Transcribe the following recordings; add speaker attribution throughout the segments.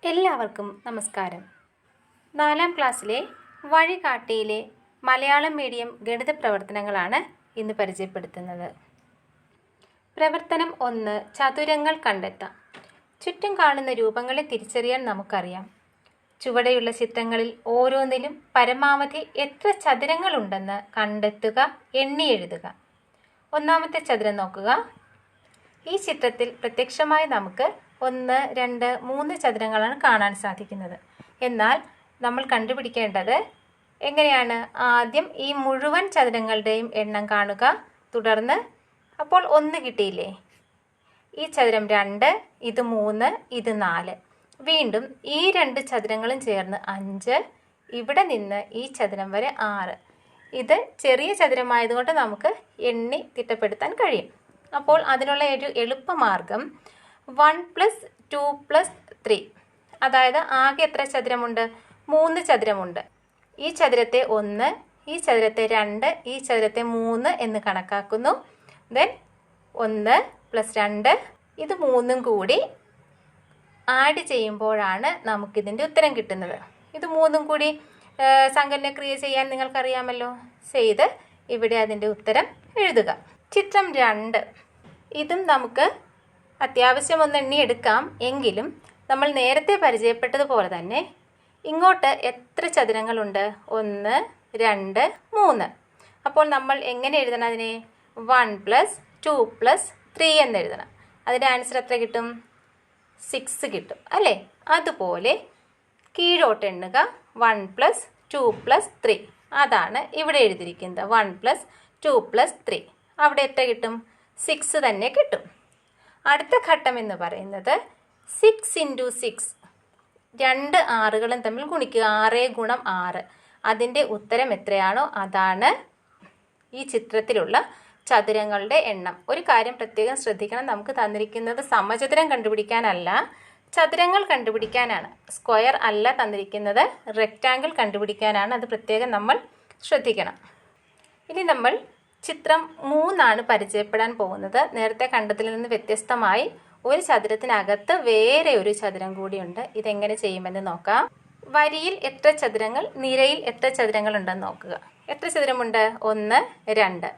Speaker 1: എല്ലാവർക്കും നമസ്കാരം. 4ാം ക്ലാസ്സിലെ വഴികാട്ടിയിലെ മലയാളം മീഡിയം ഗണിത പ്രവർത്തനങ്ങളാണ് ഇന്ന് പരിചയപ്പെടുത്തുന്നത്. പ്രവർത്തനം 1. ചതുരങ്ങൾ കണ്ടെത്താം. ചുറ്റും കാണുന്ന രൂപങ്ങളെ തിരിച്ചറിയാൻ നമുക്കറിയാം. ചുവടെയുള്ള ചിത്രങ്ങളിൽ ഓരോന്നിലും പരമാവധി എത്ര ചതുരങ്ങളുണ്ടെന്ന് കണ്ടെത്തുക, എണ്ണി എഴുതുക. ഒന്നാമത്തെ ചതുരം നോക്കുക. ഈ ചിത്രത്തിൽ പ്രത്യക്ഷമായി നമുക്ക് 1, 2, 3 ചതുരങ്ങളാണ് കാണാൻ സാധിക്കുന്നത്. എന്നാൽ നമ്മൾ കണ്ടുപിടിക്കേണ്ടത് എങ്ങനെയാണ്? ആദ്യം ഈ മുഴുവൻ ചതുരങ്ങളുടെയും എണ്ണം കാണുക. തുടർന്ന് അപ്പോൾ 1 കിട്ടിയില്ലേ? ഈ ചതുരം 2, ഇത് 3, ഇത് 4. വീണ്ടും ഈ 2 ചതുരങ്ങളും ചേർന്ന് 5, ഇവിടെ നിന്ന് ഈ ചതുരം വരെ 6. ഇത് ചെറിയ ചതുരമായതുകൊണ്ട് നമുക്ക് എണ്ണി തിട്ടപ്പെടുത്താൻ കഴിയും. അപ്പോൾ അതിനുള്ള ഒരു എളുപ്പമാർഗം 1 + 2 + 3, അതായത് ആകെ എത്ര ചതുരമുണ്ട്? 3 ചതുരമുണ്ട്. ഈ ചതുരത്തെ 1, ഈ ചതുരത്തെ 2, ഈ ചതുരത്തെ 3 എന്ന് കണക്കാക്കുന്നു. ദെൻ 1 + 2, ഇത് 3ഉം കൂടി ആഡ് ചെയ്യുമ്പോഴാണ് നമുക്കിതിൻ്റെ ഉത്തരം കിട്ടുന്നത്. ഇത് 3ഉം കൂടി സങ്കലനക്രിയ ചെയ്യാൻ നിങ്ങൾക്കറിയാമല്ലോ. ചെയ്ത് ഇവിടെ അതിൻ്റെ ഉത്തരം എഴുതുക. ചിത്രം 2. ഇതും നമുക്ക് അത്യാവശ്യം ഒന്ന് എണ്ണിയെടുക്കാം. എങ്കിലും നമ്മൾ നേരത്തെ പരിചയപ്പെട്ടതുപോലെ തന്നെ ഇങ്ങോട്ട് എത്ര ചതുരങ്ങളുണ്ട്? 1, 2, 3. അപ്പോൾ നമ്മൾ എങ്ങനെ എഴുതണം അതിനെ? 1 + 2 + 3 എന്ന് എഴുതണം. അതിൻ്റെ ആൻസർ എത്ര കിട്ടും? 6 കിട്ടും അല്ലേ? അതുപോലെ കീഴോട്ട് എണ്ണുക. 1 + 2 + 3, അതാണ് ഇവിടെ എഴുതിയിരിക്കുന്നത്. 1 + 2 + 3, അവിടെ എത്ര കിട്ടും? 6 തന്നെ കിട്ടും. അടുത്ത ഘട്ടം എന്ന് പറയുന്നത് 6 × 6, 2 6കളും തമ്മിൽ ഗുണിക്കുക. 6 × 6, അതിൻ്റെ ഉത്തരം എത്രയാണോ അതാണ് ഈ ചിത്രത്തിലുള്ള ചതുരങ്ങളുടെ എണ്ണം. ഒരു കാര്യം പ്രത്യേകം ശ്രദ്ധിക്കണം, നമുക്ക് തന്നിരിക്കുന്നത് സമചതുരം കണ്ടുപിടിക്കാനല്ല, ചതുരങ്ങൾ കണ്ടുപിടിക്കാനാണ്. സ്ക്വയർ അല്ല തന്നിരിക്കുന്നത്, റെക്റ്റാങ്കിൾ കണ്ടുപിടിക്കാനാണ്. അത് പ്രത്യേകം നമ്മൾ ശ്രദ്ധിക്കണം. ഇനി നമ്മൾ ചിത്രം 3 പരിചയപ്പെടാൻ പോകുന്നത്. നേരത്തെ കണ്ടതിൽ നിന്ന് വ്യത്യസ്തമായി ഒരു ചതുരത്തിനകത്ത് വേറെ ഒരു ചതുരം കൂടിയുണ്ട്. ഇതെങ്ങനെ ചെയ്യുമെന്ന് നോക്കാം. വരിയിൽ എത്ര ചതുരങ്ങൾ, നിരയിൽ എത്ര ചതുരങ്ങൾ ഉണ്ടെന്ന് നോക്കുക. എത്ര ചതുരമുണ്ട്? 1, 2.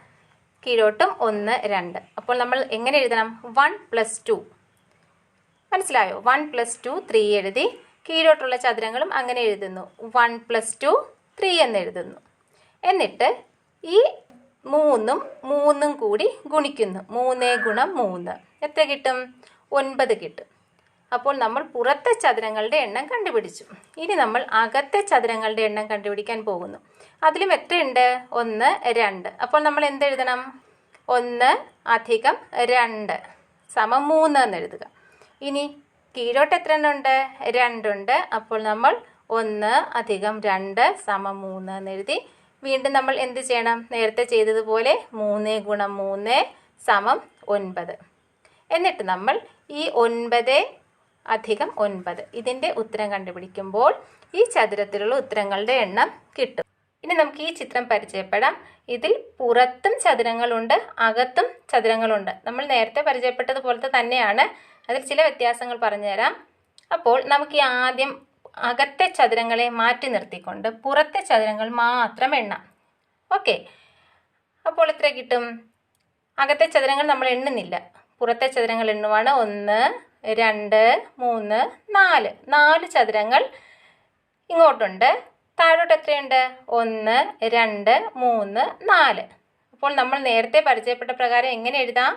Speaker 1: കീഴോട്ടും 1, 2. അപ്പോൾ നമ്മൾ എങ്ങനെ എഴുതണം? 1 + 2. മനസ്സിലായോ? 1 + 2 3 എഴുതി. കീഴോട്ടുള്ള ചതുരങ്ങളും അങ്ങനെ എഴുതുന്നു. 1 + 2 3 എന്ന് എഴുതുന്നു. എന്നിട്ട് ഈ 3ഉം കൂടി ഗുണിക്കുന്നു. 3 × 3 എത്ര കിട്ടും? 9 കിട്ടും. അപ്പോൾ നമ്മൾ പുറത്തെ ചതുരങ്ങളുടെ എണ്ണം കണ്ടുപിടിച്ചു. ഇനി നമ്മൾ അകത്തെ ചതുരങ്ങളുടെ എണ്ണം കണ്ടുപിടിക്കാൻ പോകുന്നു. അതിലും എത്രയുണ്ട്? 1, 2. അപ്പോൾ നമ്മൾ എന്തെഴുതണം? 1 + 2 = 3 എന്ന് എഴുതുക. ഇനി കീഴോട്ട് എത്ര എണ്ണം ഉണ്ട്? 2 ഉണ്ട്. അപ്പോൾ നമ്മൾ 1 + 2 = 3 എന്ന് എഴുതി. വീണ്ടും നമ്മൾ എന്ത് ചെയ്യണം? നേരത്തെ ചെയ്തതുപോലെ 3 × 3 = 9. എന്നിട്ട് നമ്മൾ ഈ 9 + 9 ഇതിൻ്റെ ഉത്തരം കണ്ടുപിടിക്കുമ്പോൾ ഈ ചതുരത്തിലുള്ള ഉത്തരങ്ങളുടെ എണ്ണം കിട്ടും. ഇനി നമുക്ക് ഈ ചിത്രം പരിചയപ്പെടാം. ഇതിൽ പുറത്തും ചതുരങ്ങളുണ്ട്, അകത്തും ചതുരങ്ങളുണ്ട്. നമ്മൾ നേരത്തെ പരിചയപ്പെട്ടതുപോലത്തെ തന്നെയാണ്. അതിൽ ചില വ്യത്യാസങ്ങൾ പറഞ്ഞുതരാം. അപ്പോൾ നമുക്ക് ഈ ആദ്യം അകത്തെ ചതുരങ്ങളെ മാറ്റി നിർത്തിക്കൊണ്ട് പുറത്തെ ചതുരങ്ങൾ മാത്രം എണ്ണാം. ഓക്കെ, അപ്പോൾ എത്ര കിട്ടും? അകത്തെ ചതുരങ്ങൾ നമ്മൾ എണ്ണുന്നില്ല, പുറത്തെ ചതുരങ്ങൾ എണ്ണുവാണ്. 1, 2, 3, 4. 4 ചതുരങ്ങൾ ഇങ്ങോട്ടുണ്ട്. താഴോട്ട് എത്രയുണ്ട്? 1, 2, 3, 4. അപ്പോൾ നമ്മൾ നേരത്തെ പരിചയപ്പെട്ട പ്രകാരം എങ്ങനെ എഴുതാം?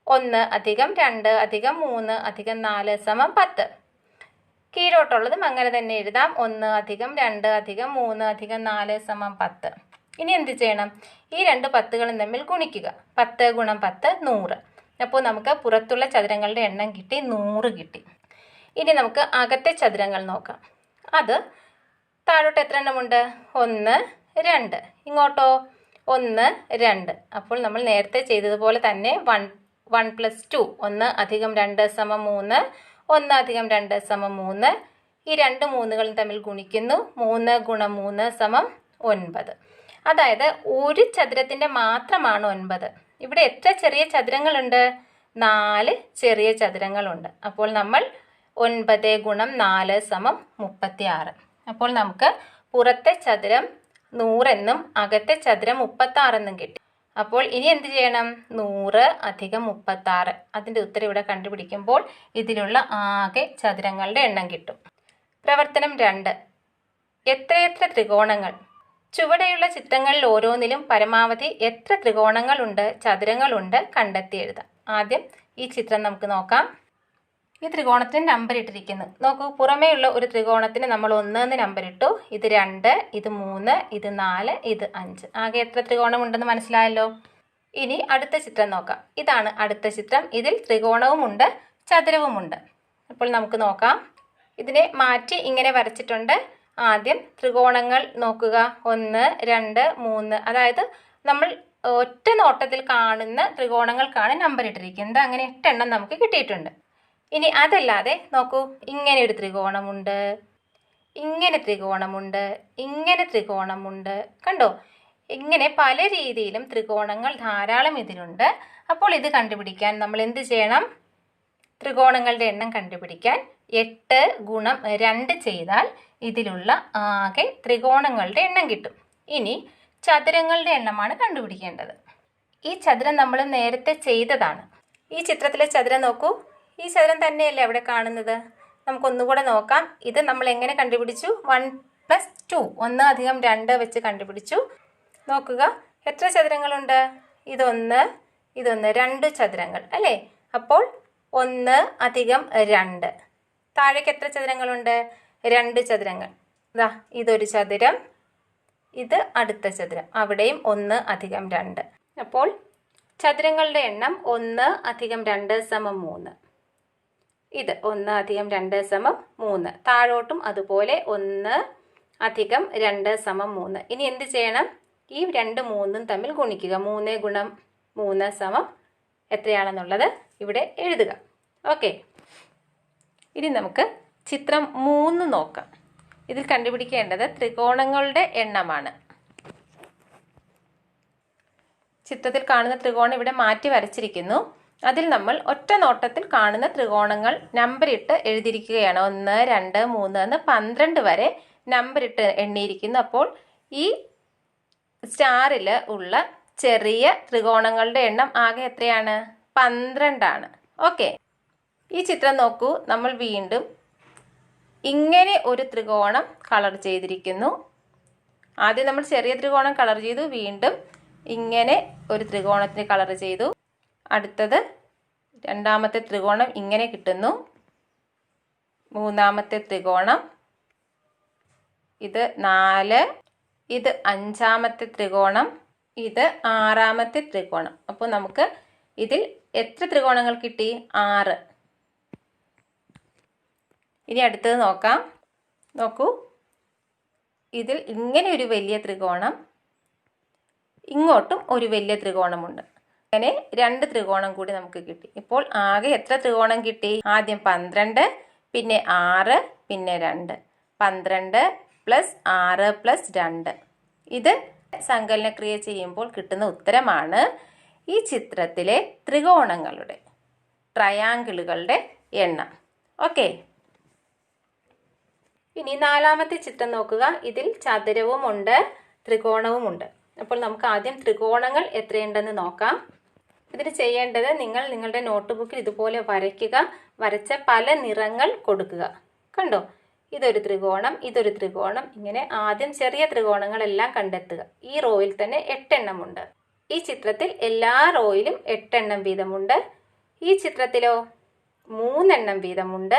Speaker 1: 1 + 2 + 3 + 4 = 10. കീഴോട്ടുള്ളതും അങ്ങനെ തന്നെ എഴുതാം. 1 + 2 + 3 + 4 = 10. ഇനി എന്ത് ചെയ്യണം? ഈ 2 10കളും തമ്മിൽ ഗുണിക്കുക. 10 × 10 100. അപ്പോൾ നമുക്ക് പുറത്തുള്ള ചതുരങ്ങളുടെ എണ്ണം കിട്ടി, 100 കിട്ടി. ഇനി നമുക്ക് അകത്തെ ചതുരങ്ങൾ നോക്കാം. അത് താഴോട്ട് എത്ര എണ്ണമുണ്ട്? 1, 2. ഇങ്ങോട്ടോ 1, 2. അപ്പോൾ നമ്മൾ നേരത്തെ ചെയ്തതുപോലെ തന്നെ 1 + 2, 1 + 2 = 3, 1 + 2 = 3. ഈ 2 3കളും തമ്മിൽ ഗുണിക്കുന്നു. 3 × 3 = 9. അതായത് ഒരു ചതുരത്തിൻ്റെ മാത്രമാണ് 9. ഇവിടെ എത്ര ചെറിയ ചതുരങ്ങളുണ്ട്? 4 ചെറിയ ചതുരങ്ങളുണ്ട്. അപ്പോൾ നമ്മൾ 9 ഗുണം 4 സമം 36. അപ്പോൾ നമുക്ക് പുറത്തെ ചതുരം 100 എന്നും അകത്തെ ചതുരം 36 എന്നും കിട്ടി. അപ്പോൾ ഇനി എന്ത് ചെയ്യണം? 100 അധികം 36. അതിൻ്റെ ഉത്തരം ഇവിടെ കണ്ടുപിടിക്കുമ്പോൾ ഇതിലുള്ള ആകെ ചതുരങ്ങളുടെ എണ്ണം കിട്ടും. പ്രവർത്തനം 2. എത്രയെത്ര ത്രികോണങ്ങൾ? ചുവടെയുള്ള ചിത്രങ്ങളിൽ ഓരോന്നിലും പരമാവധി എത്ര ത്രികോണങ്ങളുണ്ട്, ചതുരങ്ങളുണ്ട് കണ്ടെത്തി എഴുതാം. ആദ്യം ഈ ചിത്രം നമുക്ക് നോക്കാം. ഈ ത്രികോണത്തിന് നമ്പർ ഇട്ടിരിക്കുന്നു. നോക്കൂ, പുറമേയുള്ള ഒരു ത്രികോണത്തിന് നമ്മൾ 1 എന്ന് നമ്പർ ഇട്ടു. ഇത് 2, ഇത് 3, ഇത് 4, ഇത് 5. ആകെ എത്ര ത്രികോണം ഉണ്ടെന്ന് മനസ്സിലായല്ലോ. ഇനി അടുത്ത ചിത്രം നോക്കാം. ഇതാണ് അടുത്ത ചിത്രം. ഇതിൽ ത്രികോണവുമുണ്ട് ചതുരവുമുണ്ട്. അപ്പോൾ നമുക്ക് നോക്കാം. ഇതിനെ മാറ്റി ഇങ്ങനെ വരച്ചിട്ടുണ്ട്. ആദ്യം ത്രികോണങ്ങൾ നോക്കുക. 1, 2, 3. അതായത് നമ്മൾ ഒറ്റ നോട്ടത്തിൽ കാണുന്ന ത്രികോണങ്ങൾക്കാണ് നമ്പർ ഇട്ടിരിക്കുന്നത്. അങ്ങനെ 8 എണ്ണം നമുക്ക് കിട്ടിയിട്ടുണ്ട്. ഇനി അതല്ലാതെ നോക്കൂ, ഇങ്ങനെ ഒരു ത്രികോണമുണ്ട്, ഇങ്ങനെ ത്രികോണമുണ്ട്, ഇങ്ങനെ ത്രികോണമുണ്ട്. കണ്ടോ? ഇങ്ങനെ പല രീതിയിലും ത്രികോണങ്ങൾ ധാരാളം ഇതിലുണ്ട്. അപ്പോൾ ഇത് കണ്ടുപിടിക്കാൻ നമ്മൾ എന്ത് ചെയ്യണം? ത്രികോണങ്ങളുടെ എണ്ണം കണ്ടുപിടിക്കാൻ 8 ഗുണം 2 ചെയ്താൽ ഇതിലുള്ള ആകെ ത്രികോണങ്ങളുടെ എണ്ണം കിട്ടും. ഇനി ചതുരങ്ങളുടെ എണ്ണമാണ് കണ്ടുപിടിക്കേണ്ടത്. ഈ ചതുരം നമ്മൾ നേരത്തെ ചെയ്തതാണ്. ഈ ചിത്രത്തിലെ ചതുരം നോക്കൂ. ഈ ചതുരം തന്നെയല്ലേ അവിടെ കാണുന്നത്? നമുക്കൊന്നുകൂടെ നോക്കാം. ഇത് നമ്മൾ എങ്ങനെ കണ്ടുപിടിച്ചു? 1 + 2, 1 അധികം 2 വെച്ച് കണ്ടുപിടിച്ചു. നോക്കുക, എത്ര ചതുരങ്ങളുണ്ട്? ഇതൊന്ന്, 2 ചതുരങ്ങൾ അല്ലേ? അപ്പോൾ 1 അധികം 2. താഴേക്ക് എത്ര ചതുരങ്ങളുണ്ട്? 2 ചതുരങ്ങൾ. ഇതാ ഇതൊരു ചതുരം, ഇത് അടുത്ത ചതുരം. അവിടെയും 1 അധികം 2. അപ്പോൾ ചതുരങ്ങളുടെ എണ്ണം 1 അധികം 2 സമം 3. ഇത് 1 അധികം 2 സമം 3. താഴോട്ടും അതുപോലെ 1 അധികം 2 സമം 3. ഇനി എന്ത് ചെയ്യണം? ഈ 2 3ഉം തമ്മിൽ ഗുണിക്കുക. 3 ഗുണം 3 സമം എത്രയാണെന്നുള്ളത് ഇവിടെ എഴുതുക. ഓക്കെ. ഇനി നമുക്ക് ചിത്രം 3 നോക്കാം. ഇതിൽ കണ്ടുപിടിക്കേണ്ടത് ത്രികോണങ്ങളുടെ എണ്ണമാണ്. ചിത്രത്തിൽ കാണുന്ന ത്രികോണം ഇവിടെ മാറ്റി വരച്ചിരിക്കുന്നു. അതിൽ നമ്മൾ ഒറ്റ നോട്ടത്തിൽ കാണുന്ന ത്രികോണങ്ങൾ നമ്പറിട്ട് എഴുതിയിരിക്കുകയാണ്. 1, 2, 3 എന്ന് 12 വരെ നമ്പറിട്ട് എണ്ണിയിരിക്കുന്നു. അപ്പോൾ ഈ സ്റ്റാറിൽ ഉള്ള ചെറിയ ത്രികോണങ്ങളുടെ എണ്ണം ആകെ എത്രയാണ്? 12 ആണ്. ഓക്കെ. ഈ ചിത്രം നോക്കൂ. നമ്മൾ വീണ്ടും ഇങ്ങനെ ഒരു ത്രികോണം കളർ ചെയ്തിരിക്കുന്നു. ആദ്യം നമ്മൾ ചെറിയ ത്രികോണം കളർ ചെയ്തു, വീണ്ടും ഇങ്ങനെ ഒരു ത്രികോണത്തിന് കളർ ചെയ്തു. അടുത്തത് രണ്ടാമത്തെ ത്രികോണം ഇങ്ങനെ കിട്ടുന്നു. മൂന്നാമത്തെ ത്രികോണം, ഇത് 4, ഇത് 5-ാമത്തെ ത്രികോണം, ഇത് 6-ാമത്തെ ത്രികോണം. അപ്പോൾ നമുക്ക് ഇതിൽ എത്ര ത്രികോണങ്ങൾ കിട്ടി? 6. ഇനി അടുത്തത് നോക്കാം. നോക്കൂ, ഇതിൽ ഇങ്ങനെ ഒരു വലിയ ത്രികോണം, ഇങ്ങോട്ടും ഒരു വലിയ ത്രികോണമുണ്ട്. അങ്ങനെ 2 ത്രികോണം കൂടി നമുക്ക് കിട്ടി. ഇപ്പോൾ ആകെ എത്ര ത്രികോണം കിട്ടി? ആദ്യം 12, പിന്നെ 6, പിന്നെ 2. 12 + 6 + 2. ഇത് സങ്കലനക്രിയ ചെയ്യുമ്പോൾ കിട്ടുന്ന ഉത്തരമാണ് ഈ ചിത്രത്തിലെ ത്രികോണങ്ങളുടെ, ട്രയാങ്കിളുകളുടെ എണ്ണം. ഓക്കെ. ഇനി 4-ാമത്തെ ചിത്രം നോക്കുക. ഇതിൽ ചതുരവുമുണ്ട് ത്രികോണവുമുണ്ട്. അപ്പോൾ നമുക്ക് ആദ്യം ത്രികോണങ്ങൾ എത്രയുണ്ടെന്ന് നോക്കാം. ഇതിന് ചെയ്യേണ്ടത്, നിങ്ങൾ നിങ്ങളുടെ നോട്ട്ബുക്കിൽ ഇതുപോലെ വരയ്ക്കുക. വരച്ച പല നിറങ്ങൾ കൊടുക്കുക. കണ്ടോ? ഇതൊരു ത്രികോണം, ഇതൊരു ത്രികോണം. ഇങ്ങനെ ആദ്യം ചെറിയ ത്രികോണങ്ങളെല്ലാം കണ്ടെത്തുക. ഈ റോയിൽ തന്നെ 8 എണ്ണമുണ്ട്. ഈ ചിത്രത്തിൽ എല്ലാ റോയിലും 8 എണ്ണം വീതമുണ്ട്. ഈ ചിത്രത്തിലോ 3 എണ്ണം വീതമുണ്ട്.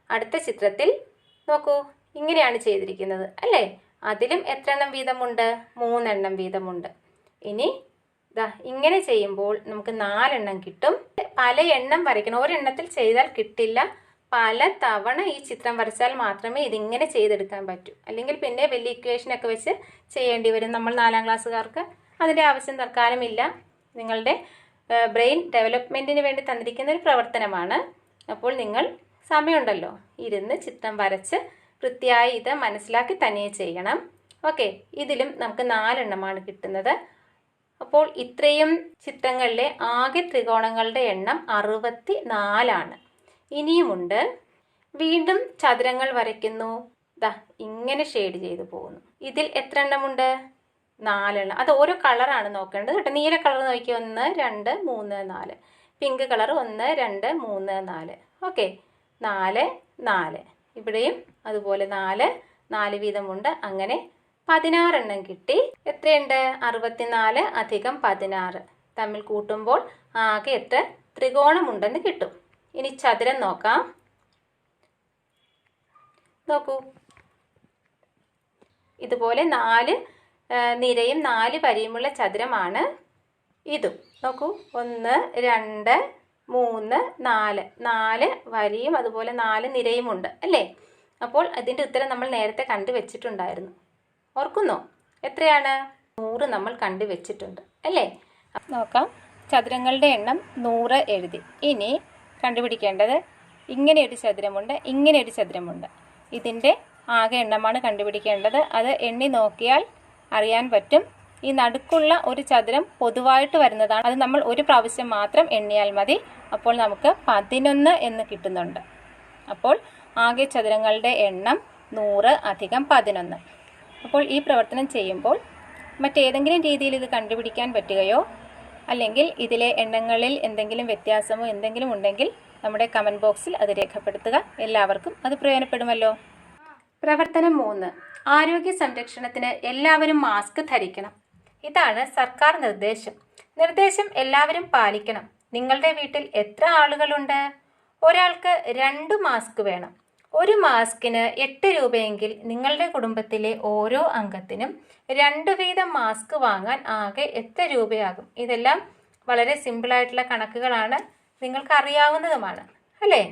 Speaker 1: അടുത്ത ചിത്രത്തിൽ നോക്കൂ, ഇങ്ങനെയാണ് ചെയ്തിരിക്കുന്നത് അല്ലേ? അതിലും എത്ര എണ്ണം വീതമുണ്ട്? 3 എണ്ണം വീതമുണ്ട്. ഇനി ദാ ഇങ്ങനെ ചെയ്യുമ്പോൾ നമുക്ക് 4 എണ്ണം കിട്ടും. പല എണ്ണം വരയ്ക്കണം. ഒരെണ്ണത്തിൽ ചെയ്താൽ കിട്ടില്ല. പല തവണ ഈ ചിത്രം വരച്ചാൽ മാത്രമേ ഇതിങ്ങനെ ചെയ്തെടുക്കാൻ പറ്റൂ. അല്ലെങ്കിൽ പിന്നെ വലിയ ഇക്വേഷനൊക്കെ വെച്ച് ചെയ്യേണ്ടി വരും. നമ്മൾ 4-ാം ക്ലാസ്സുകാർക്ക് അതിൻ്റെ ആവശ്യം തൽക്കാലമില്ല. നിങ്ങളുടെ ബ്രെയിൻ ഡെവലപ്മെൻറ്റിന് വേണ്ടി തന്നിരിക്കുന്ന ഒരു പ്രവർത്തനമാണ്. അപ്പോൾ നിങ്ങൾ സമയമുണ്ടല്ലോ, ഇരുന്ന് ചിത്രം വരച്ച് വൃത്തിയായി ഇത് മനസ്സിലാക്കി തന്നെ ചെയ്യണം. ഓക്കെ. ഇതിലും നമുക്ക് 4 എണ്ണമാണ് കിട്ടുന്നത്. അപ്പോൾ ഇത്രയും ചിത്രങ്ങളിലെ ആകെ ത്രികോണങ്ങളുടെ എണ്ണം 64 ആണ്. ഇനിയുമുണ്ട്. വീണ്ടും ചതുരങ്ങൾ വരയ്ക്കുന്നു. ദാ ഇങ്ങനെ ഷെയ്ഡ് ചെയ്തു പോകുന്നു. ഇതിൽ എത്ര എണ്ണമുണ്ട്? 4 എണ്ണം. അത് ഓരോ കളറാണ് നോക്കേണ്ടത് കേട്ടോ. നീല കളർ നോക്കി 1 2 3 4. Pink colour 1 2 3 4. ഓക്കെ, 4 4. ഇവിടെയും അതുപോലെ 4 4 വീതമുണ്ട്. അങ്ങനെ 16 എണ്ണം കിട്ടി. എത്രയുണ്ട്? 64 അധികം 16 തമ്മിൽ കൂട്ടുമ്പോൾ ആകെ എത്ര ത്രികോണമുണ്ടെന്ന് കിട്ടും. ഇനി ചതുരം നോക്കാം. നോക്കൂ, ഇതുപോലെ 4 നിരയും 4 വരിയുമുള്ള ചതുരമാണ് ഇതും. നോക്കൂ, 1 2 3 4 4 വരിയും അതുപോലെ 4 നിരയുമുണ്ട് അല്ലേ? അപ്പോൾ അതിൻ്റെ ഉത്തരം നമ്മൾ നേരത്തെ കണ്ടുവച്ചിട്ടുണ്ടായിരുന്നു. ഓർക്കുന്നോ? എത്രയാണ്? 100 നമ്മൾ കണ്ടുവച്ചിട്ടുണ്ട് അല്ലേ? നോക്കാം, ചതുരങ്ങളുടെ എണ്ണം 100 എഴുതി. ഇനി കണ്ടുപിടിക്കേണ്ടത് ഇങ്ങനെ ഒരു ചതുരമുണ്ട്, ഇങ്ങനെ ഒരു ചതുരമുണ്ട്. ഇതിൻ്റെ ആകെ എണ്ണമാണ് കണ്ടുപിടിക്കേണ്ടത്. അത് എണ്ണി നോക്കിയാൽ അറിയാൻ പറ്റും. ഈ നടുക്കുള്ള ഒരു ചതുരം പൊതുവായിട്ട് വരുന്നതാണ്. അത് നമ്മൾ ഒരു പ്രാവശ്യം മാത്രം എണ്ണിയാൽ മതി. അപ്പോൾ നമുക്ക് 11 എന്ന് കിട്ടുന്നുണ്ട്. അപ്പോൾ ആകെ ചതുരങ്ങളുടെ എണ്ണം 100 അധികം 11. അപ്പോൾ ഈ പ്രവർത്തനം ചെയ്യുമ്പോൾ മറ്റേതെങ്കിലും രീതിയിൽ ഇത് കണ്ടുപിടിക്കാൻ പറ്റുകയോ അല്ലെങ്കിൽ ഇതിലെ എണ്ണങ്ങളിൽ എന്തെങ്കിലും വ്യത്യാസമോ എന്തെങ്കിലും ഉണ്ടെങ്കിൽ നമ്മുടെ കമൻറ്റ് ബോക്സിൽ അത് രേഖപ്പെടുത്തുക. എല്ലാവർക്കും അത് പ്രയോജനപ്പെടുമല്ലോ. പ്രവർത്തനം 3. ആരോഗ്യ സംരക്ഷണത്തിന് എല്ലാവരും മാസ്ക് ധരിക്കണം. ഇതാണ് സർക്കാർ നിർദ്ദേശം. നിർദ്ദേശം എല്ലാവരും പാലിക്കണം. നിങ്ങളുടെ വീട്ടിൽ എത്ര ആളുകളുണ്ട്? ഒരാൾക്ക് 2 മാസ്ക് വേണം. ഒരു മാസ്കിന് 8 രൂപയെങ്കിൽ നിങ്ങളുടെ കുടുംബത്തിലെ ഓരോ അംഗത്തിനും 2 വീതം മാസ്ക് വാങ്ങാൻ ആകെ എത്ര രൂപയാകും? ഇതെല്ലാം വളരെ സിമ്പിളായിട്ടുള്ള കണക്കുകളാണ്, നിങ്ങൾക്ക് അറിയാവുന്നതുമാണ് അല്ലേ?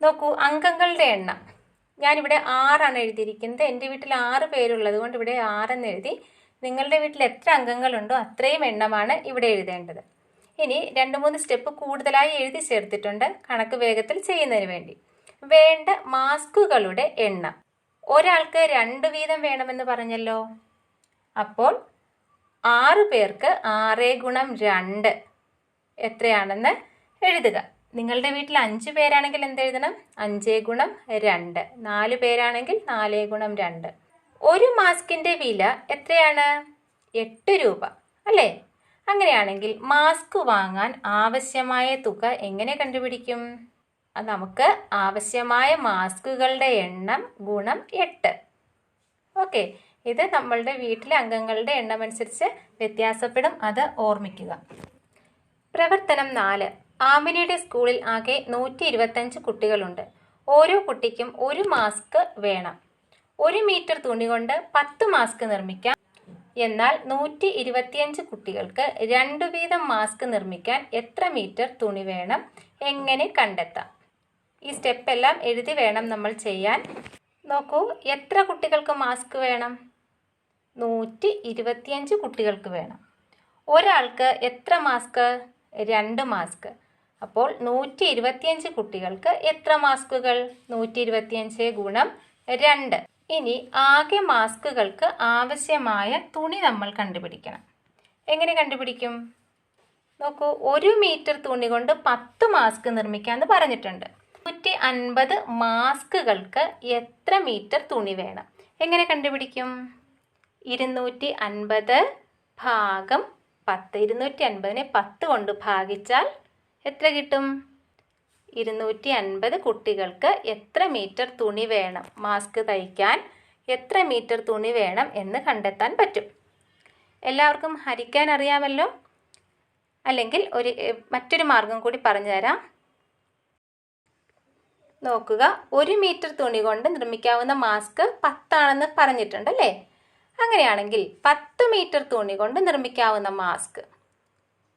Speaker 1: നോക്കൂ, അംഗങ്ങളുടെ എണ്ണം ഞാനിവിടെ 6 ആണ് എഴുതിയിരിക്കുന്നത്. എൻ്റെ വീട്ടിൽ 6 പേരുള്ളത് കൊണ്ട് ഇവിടെ 6 എന്ന് എഴുതി. നിങ്ങളുടെ വീട്ടിൽ എത്ര അംഗങ്ങളുണ്ടോ അത്രയും എണ്ണമാണ് ഇവിടെ എഴുതേണ്ടത്. ഇനി 2-3 സ്റ്റെപ്പ് കൂടുതലായി എഴുതി ചേർത്തിട്ടുണ്ട് കണക്ക് വേഗത്തിൽ ചെയ്യുന്നതിന് വേണ്ടി. വേണ്ട മാസ്കുകളുടെ എണ്ണം. ഒരാൾക്ക് 2 വീതം വേണമെന്ന് പറഞ്ഞല്ലോ. അപ്പോൾ 6 പേർക്ക് 6 ഗുണം 2 എത്രയാണെന്ന് എഴുതുക. നിങ്ങളുടെ വീട്ടിൽ 5 പേരാണെങ്കിൽ എന്തെഴുതണം? 5 ഗുണം 2. 4 പേരാണെങ്കിൽ 4 ഗുണം 2. ഒരു മാസ്കിൻ്റെ വില എത്രയാണ്? 8 രൂപ അല്ലേ? അങ്ങനെയാണെങ്കിൽ മാസ്ക് വാങ്ങാൻ ആവശ്യമായ തുക എങ്ങനെ കണ്ടുപിടിക്കും? നമുക്ക് ആവശ്യമായ മാസ്കുകളുടെ എണ്ണം ഗുണം 8. ഓക്കെ, ഇത് നമ്മളുടെ വീട്ടിലെ അംഗങ്ങളുടെ എണ്ണം അനുസരിച്ച് വ്യത്യാസപ്പെടും, അത് ഓർമ്മിക്കുക. പ്രവർത്തനം 4. ആമിനയുടെ സ്കൂളിൽ ആകെ 125 കുട്ടികളുണ്ട്. ഓരോ കുട്ടിക്കും 1 മാസ്ക് വേണം. 1 മീറ്റർ തുണി കൊണ്ട് 10 മാസ്ക് നിർമ്മിക്കാം. എന്നാൽ 125 കുട്ടികൾക്ക് 2 വീതം മാസ്ക് നിർമ്മിക്കാൻ എത്ര മീറ്റർ തുണി വേണം? എങ്ങനെ കണ്ടെത്താം? ഈ സ്റ്റെപ്പ് എല്ലാം എഴുതി വേണം നമ്മൾ ചെയ്യാൻ. നോക്കൂ, എത്ര കുട്ടികൾക്ക് മാസ്ക് വേണം? 125 കുട്ടികൾക്ക് വേണം. ഒരാൾക്ക് എത്ര മാസ്ക്? 2 മാസ്ക്. അപ്പോൾ 125 കുട്ടികൾക്ക് എത്ര മാസ്കുകൾ? 125 ഗുണം 2. ഇനി ആകെ മാസ്കുകൾക്ക് ആവശ്യമായ തുണി നമ്മൾ കണ്ടുപിടിക്കണം. എങ്ങനെ കണ്ടുപിടിക്കും? നോക്കൂ, 1 മീറ്റർ തുണി കൊണ്ട് 10 മാസ്ക് നിർമ്മിക്കാമെന്ന് പറഞ്ഞിട്ടുണ്ട്. 150 മാസ്കുകൾക്ക് എത്ര മീറ്റർ തുണി വേണം? എങ്ങനെ കണ്ടുപിടിക്കും? 250 ഭാഗം 10. 250നെ 10 കൊണ്ട് ഭാഗിച്ചാൽ എത്ര കിട്ടും? 250 കുട്ടികൾക്ക് എത്ര മീറ്റർ തുണി വേണം? മാസ്ക് തയ്ക്കാൻ എത്ര മീറ്റർ തുണി വേണം എന്ന് കണ്ടെത്താൻ പറ്റും. എല്ലാവർക്കും ഹരിക്കാൻ അറിയാമല്ലോ. അല്ലെങ്കിൽ മറ്റൊരു മാർഗം കൂടി പറഞ്ഞു തരാം. നോക്കുക, 1 മീറ്റർ തുണി കൊണ്ട് നിർമ്മിക്കാവുന്ന മാസ്ക് 10 ആണെന്ന് പറഞ്ഞിട്ടുണ്ടല്ലേ? അങ്ങനെയാണെങ്കിൽ 10 മീറ്റർ തുണി കൊണ്ട് നിർമ്മിക്കാവുന്ന മാസ്ക്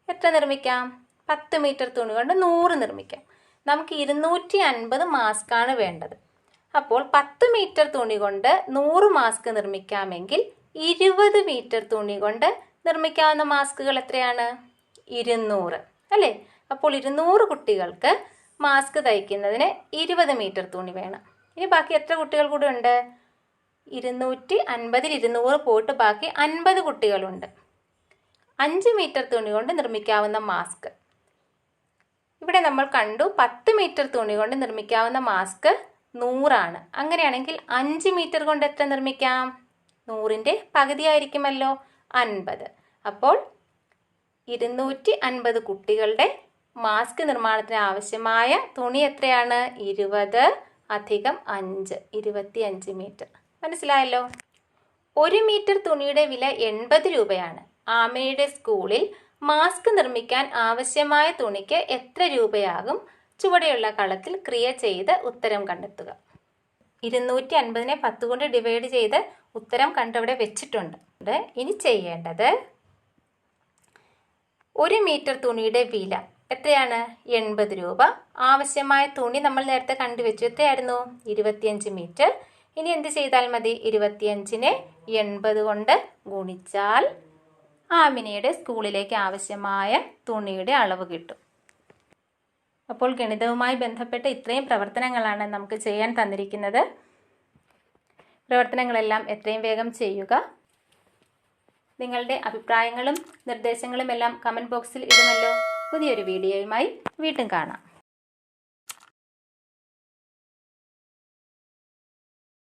Speaker 1: എത്ര നിർമ്മിക്കാം? 10 മീറ്റർ തുണി കൊണ്ട് 100 നിർമ്മിക്കാം. നമുക്ക് 250 മാസ്കാണ് വേണ്ടത്. അപ്പോൾ 10 മീറ്റർ തുണി കൊണ്ട് 100 മാസ്ക് നിർമ്മിക്കാമെങ്കിൽ 20 മീറ്റർ തുണി കൊണ്ട് നിർമ്മിക്കാവുന്ന മാസ്കുകൾ എത്രയാണ്? 200 അല്ലേ? അപ്പോൾ 200 കുട്ടികൾക്ക് മാസ്ക് തയ്ക്കുന്നതിന് 20 മീറ്റർ തുണി വേണം. ഇനി ബാക്കി എത്ര കുട്ടികൾ കൂടെ ഉണ്ട്? 250-ൽ 200 പോയിട്ട് ബാക്കി 50 കുട്ടികളുണ്ട്. 5 മീറ്റർ തുണി കൊണ്ട് നിർമ്മിക്കാവുന്ന മാസ്ക് ഇവിടെ നമ്മൾ കണ്ടു 10 മീറ്റർ തുണി കൊണ്ട് നിർമ്മിക്കാവുന്ന മാസ്ക് 100 ആണ്. അങ്ങനെയാണെങ്കിൽ 5 മീറ്റർ കൊണ്ട് എത്ര നിർമ്മിക്കാം? 100ന്റെ പകുതി ആയിരിക്കുമല്ലോ, 50. അപ്പോൾ 250 കുട്ടികളുടെ മാസ്ക് നിർമ്മാണത്തിന് ആവശ്യമായ തുണി എത്രയാണ്? 20 അധികം 5, 25 മീറ്റർ. മനസ്സിലായല്ലോ? 1 മീറ്റർ തുണിയുടെ വില 80 രൂപയാണ്. ആമയുടെ സ്കൂളിൽ മാസ്ക് നിർമ്മിക്കാൻ ആവശ്യമായ തുണിക്ക് എത്ര രൂപയാകും? ചുവടെയുള്ള കളത്തിൽ ക്രിയ ചെയ്ത് ഉത്തരം കണ്ടെത്തുക. 250നെ 10 കൊണ്ട് ഡിവൈഡ് ചെയ്ത് ഉത്തരം കണ്ടവിടെ വെച്ചിട്ടുണ്ട്. ഇനി ചെയ്യേണ്ടത് 1 മീറ്റർ തുണിയുടെ വില എത്രയാണ്? 80 രൂപ. ആവശ്യമായ തുണി നമ്മൾ നേരത്തെ കണ്ടുവെച്ചു. എത്രയായിരുന്നു? 25 മീറ്റർ. ഇനി എന്ത് ചെയ്താൽ മതി? 25നെ 80 കൊണ്ട് ഗുണിച്ചാൽ ആമിനയുടെ സ്കൂളിലേക്ക് ആവശ്യമായ തുണിയുടെ അളവ് കിട്ടും. അപ്പോൾ ഗണിതവുമായി ബന്ധപ്പെട്ട ഇത്രയും പ്രവർത്തനങ്ങളാണ് നമുക്ക് ചെയ്യാൻ തന്നിരിക്കുന്നത്. പ്രവർത്തനങ്ങളെല്ലാം എത്രയും വേഗം ചെയ്യുക. നിങ്ങളുടെ അഭിപ്രായങ്ങളും നിർദ്ദേശങ്ങളും എല്ലാം കമൻറ്റ് ബോക്സിൽ ഇടുമല്ലോ. പുതിയൊരു വീഡിയോയുമായി വീണ്ടും കാണാം.